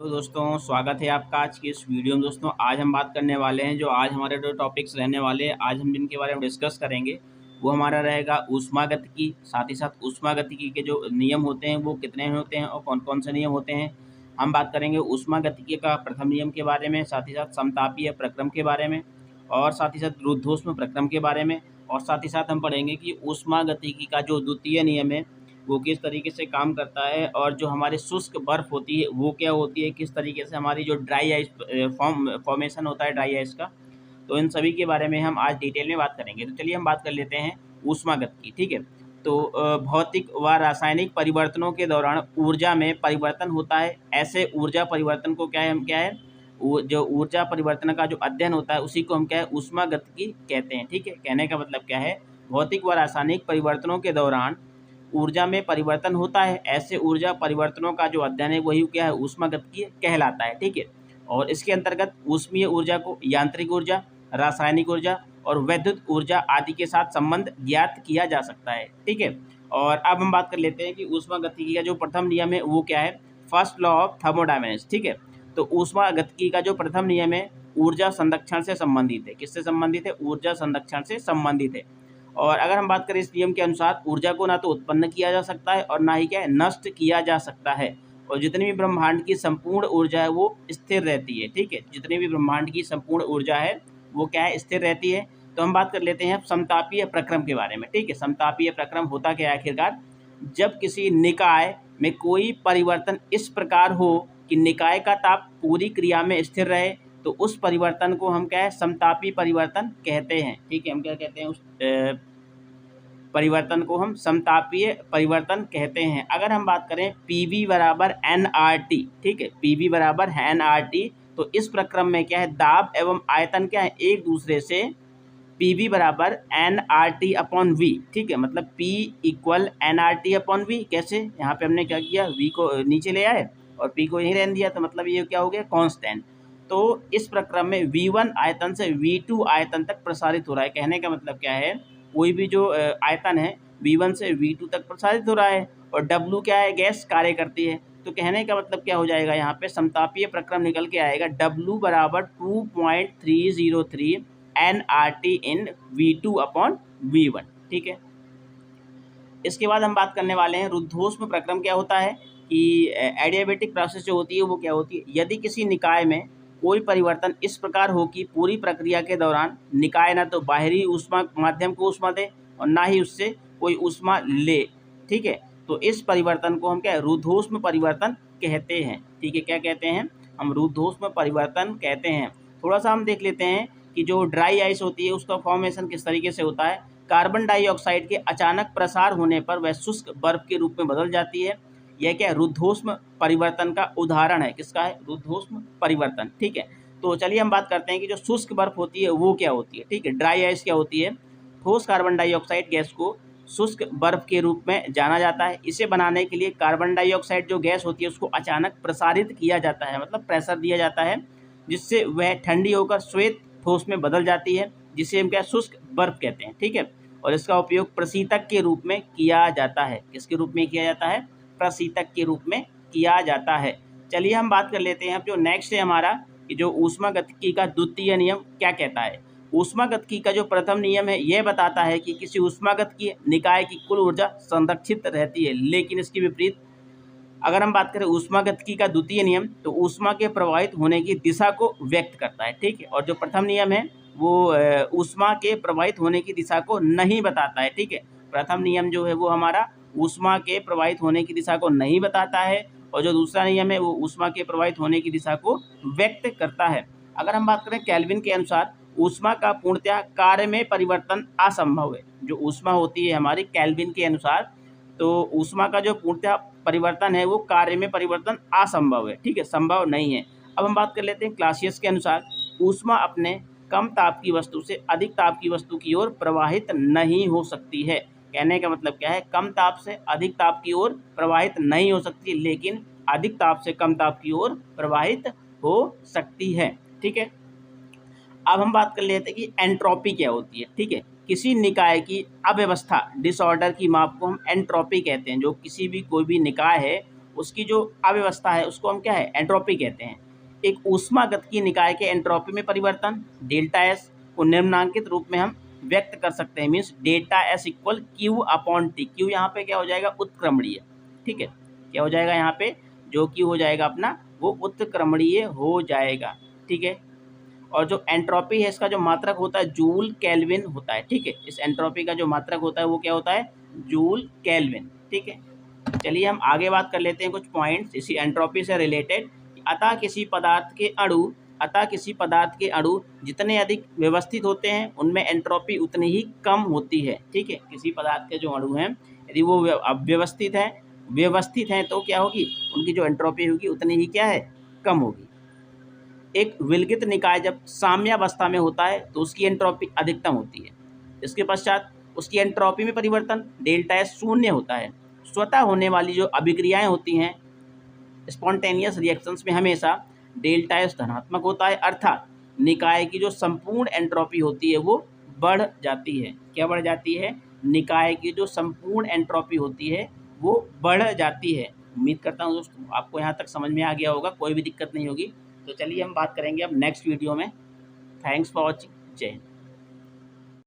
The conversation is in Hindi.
तो दोस्तों स्वागत है आपका आज की इस वीडियो में। दोस्तों आज हम बात करने वाले हैं, जो आज हमारे जो टॉपिक्स रहने वाले हैं, आज हम जिनके बारे में डिस्कस करेंगे वो हमारा रहेगा ऊष्मागतिकी। साथ ही साथ ऊष्मागतिकी के जो नियम होते हैं वो कितने होते हैं और कौन कौन से नियम होते हैं। हम बात करेंगे ऊष्मागतिकी का प्रथम नियम के बारे में, साथ ही साथ समतापीय प्रक्रम के बारे में, और साथ ही साथ रुद्धोष्म प्रक्रम के बारे में, और साथ ही साथ हम पढ़ेंगे कि ऊष्मागतिकी का जो द्वितीय नियम है वो किस तरीके से काम करता है, और जो हमारी शुष्क बर्फ़ होती है वो क्या होती है, किस तरीके से हमारी जो ड्राई आइस फॉर्मेशन होता है ड्राई आइस का। तो इन सभी के बारे में हम आज डिटेल में बात करेंगे। तो चलिए हम बात कर लेते हैं ऊष्मागतिकी। ठीक है, तो भौतिक व रासायनिक परिवर्तनों के दौरान ऊर्जा में परिवर्तन होता है। ऐसे ऊर्जा परिवर्तन को क्या है जो ऊर्जा परिवर्तन का जो अध्ययन होता है उसी को हम क्या है ऊष्मागतिकी कहते हैं। ठीक है, कहने का मतलब क्या है, भौतिक व रासायनिक परिवर्तनों के दौरान ऊर्जा में परिवर्तन होता है। ऐसे ऊर्जा परिवर्तनों का जो अध्ययन है वही क्या है ऊष्मागतिकी कहलाता है। ठीक है, और इसके अंतर्गत ऊष्मीय ऊर्जा को यांत्रिक ऊर्जा, रासायनिक ऊर्जा और वैद्युत ऊर्जा आदि के साथ संबंध ज्ञात किया जा सकता है। ठीक है, और अब हम बात कर लेते हैं कि ऊष्मागतिकी का जो प्रथम नियम है वो क्या है, फर्स्ट लॉ ऑफ थर्मोडायनेमिक्स। ठीक है, तो ऊष्मागतिकी का जो प्रथम नियम है ऊर्जा संरक्षण से संबंधित है। किससे संबंधित है? ऊर्जा संरक्षण से संबंधित है। और अगर हम बात करें इस नियम के अनुसार, ऊर्जा को ना तो उत्पन्न किया जा सकता है और ना ही क्या है नष्ट किया जा सकता है, और जितनी भी ब्रह्मांड की संपूर्ण ऊर्जा है वो स्थिर रहती है। ठीक है, जितनी भी ब्रह्मांड की संपूर्ण ऊर्जा है वो क्या है, स्थिर रहती है। तो हम बात कर लेते हैं समतापीय प्रक्रम के बारे में। ठीक है, समतापीय प्रक्रम होता क्या है आखिरकार, जब किसी निकाय में कोई परिवर्तन इस प्रकार हो कि निकाय का ताप पूरी क्रिया में स्थिर रहे, तो उस परिवर्तन को हम क्या है समतापी परिवर्तन कहते हैं। ठीक है, हम क्या कहते हैं उस परिवर्तन को हम समतापीय परिवर्तन कहते हैं। अगर हम बात करें PV बराबर nRT, ठीक है, PV बराबर है nRT, तो इस प्रक्रम में क्या है दाब एवं आयतन क्या है एक दूसरे से PV बराबर nRT अपॉन V। ठीक है, मतलब P equal nRT upon V। कैसे, यहाँ पे हमने क्या किया, V को नीचे ले आए और P को यहीं रहने दिया, तो मतलब ये क्या हो गया कांस्टेंट। तो इस प्रक्रम में V1 आयतन से V2 आयतन तक प्रसारित हो रहा है। कहने का मतलब क्या है, कोई भी जो आयतन है V1 से V2 तक प्रसारित हो रहा है, और W क्या है, गैस कार्य करती है। तो कहने का मतलब क्या हो जाएगा, यहाँ पे समतापीय प्रक्रम निकल के आएगा W बराबर 2.303 nRT इन V2 अपॉन V1। ठीक है, इसके बाद हम बात करने वाले हैं रुद्धोष्म प्रक्रम। क्या होता है कि एडियाबेटिक प्रोसेस जो होती है वो क्या होती है, यदि किसी निकाय में कोई परिवर्तन इस प्रकार हो कि पूरी प्रक्रिया के दौरान निकाय ना तो बाहरी ऊष्मा माध्यम को ऊष्मा दे और ना ही उससे कोई ऊष्मा ले। ठीक है, तो इस परिवर्तन को हम क्या रुद्धोष्म परिवर्तन कहते हैं। ठीक है, क्या कहते हैं हम, रुद्धोष्म परिवर्तन कहते हैं। थोड़ा सा हम देख लेते हैं कि जो ड्राई आइस होती है उसका फॉर्मेशन किस तरीके से होता है। कार्बन डाइऑक्साइड के अचानक प्रसार होने पर वह शुष्क बर्फ के रूप में बदल जाती है। यह क्या रुद्धोष्म परिवर्तन का उदाहरण है। किसका है? रुद्धोष्म परिवर्तन। ठीक है, तो चलिए हम बात करते हैं कि जो शुष्क बर्फ होती है वो क्या होती है। ठीक है, ड्राई आइस क्या होती है, ठोस कार्बन डाइऑक्साइड गैस को शुष्क बर्फ के रूप में जाना जाता है। इसे बनाने के लिए कार्बन डाइऑक्साइड जो गैस होती है उसको अचानक प्रसारित किया जाता है, मतलब प्रेशर दिया जाता है, जिससे वह ठंडी होकर श्वेत ठोस में बदल जाती है, जिसे हम क्या शुष्क बर्फ कहते हैं। ठीक है, और इसका उपयोग प्रशीतक के रूप में किया जाता है। किसके रूप में किया जाता है? प्रशीतक के रूप में किया जाता है। चलिए हम बात कर लेते हैं अब जो नेक्स्ट है हमारा, कि जो ऊष्मागतिकी का द्वितीय नियम क्या कहता है। ऊष्मागतिकी का जो प्रथम नियम है यह बताता है कि किसी ऊष्मागतिकीय निकाय की कुल ऊर्जा संरक्षित रहती है, लेकिन इसके विपरीत अगर हम बात करें ऊष्मागतिकी का द्वितीय नियम, तो ऊष्मा के प्रवाहित होने की दिशा को व्यक्त करता है। ठीक है, और जो प्रथम नियम है वो ऊष्मा के प्रवाहित होने की दिशा को नहीं बताता है। ठीक है, प्रथम नियम जो है वो हमारा ऊष्मा के प्रवाहित होने की दिशा को नहीं बताता है, और जो दूसरा नियम है वो ऊष्मा के प्रवाहित होने की दिशा को व्यक्त करता है। अगर हम बात करें केल्विन के अनुसार, ऊष्मा का पूर्णतः कार्य में परिवर्तन असंभव है। जो ऊष्मा होती है हमारी केल्विन के अनुसार, तो ऊष्मा का जो पूर्णतः परिवर्तन है वो कार्य में परिवर्तन असंभव है। ठीक है, संभव नहीं है। अब हम बात कर लेते हैं क्लासियस के अनुसार, ऊष्मा अपने कम ताप की वस्तु से अधिक ताप की वस्तु की ओर प्रवाहित नहीं हो सकती है। कहने का मतलब क्या है, कम ताप से अधिक ताप की ओर प्रवाहित नहीं हो सकती, लेकिन अधिक ताप से कम ताप की ओर प्रवाहित हो सकती है। ठीक है, अब हम बात कर लेते हैं कि एंट्रोपी क्या होती है। ठीक है, किसी निकाय की अव्यवस्था डिसऑर्डर की माप को हम एंट्रोपी कहते हैं। जो किसी भी कोई भी निकाय है उसकी जो अव्यवस्था है उसको हम क्या है, एंट्रोपी कहते हैं। एक ऊष्मागतिकीय निकाय के एंट्रोपी में परिवर्तन डेल्टा एस को निम्नांकित रूप में हम व्यक्त कर सकते हैं, means delta S equal Q upon T. Q यहाँ पे क्या हो जाएगा, उत्क्रमणीय, ठीक है, क्या हो जाएगा यहाँ पे, जो क्यू हो जाएगा अपना वो उत्क्रमणीय हो जाएगा, ठीक है। और जो एंट्रोपी है इसका जो मात्रक होता है जूल केल्विन होता है, ठीक है। इस एंट्रोपी का जो मात्रक होता है वो क्या होता है, जूल केल्विन, ठीक है। चलिए हम आगे बात कर लेते हैं कुछ पॉइंट्स इसी एंट्रोपी से रिलेटेड। अतः किसी पदार्थ के अणु जितने अधिक व्यवस्थित होते हैं उनमें एंट्रोपी उतनी ही कम होती है, ठीक है। किसी पदार्थ के जो अणु हैं यदि वो व्यवस्थित हैं तो क्या होगी, उनकी जो एंट्रोपी होगी उतनी ही क्या है, कम होगी। एक विलगित निकाय जब साम्यावस्था में होता है तो उसकी एंट्रोपी अधिकतम होती है। इसके पश्चात उसकी एंट्रोपी में परिवर्तन डेल्टा एस शून्य होता है। स्वतः होने वाली जो अभिक्रियाएं होती हैं स्पॉन्टेनियस रिएक्शंस में हमेशा डेल्टा एस धनात्मक होता है, अर्थात निकाय की जो संपूर्ण एंट्रोपी होती है वो बढ़ जाती है। क्या बढ़ जाती है, निकाय की जो संपूर्ण एंट्रोपी होती है वो बढ़ जाती है। उम्मीद करता हूँ दोस्तों आपको यहाँ तक समझ में आ गया होगा, कोई भी दिक्कत नहीं होगी। तो चलिए हम बात करेंगे अब नेक्स्ट वीडियो में। थैंक्स फॉर वॉचिंग, जय हिंद।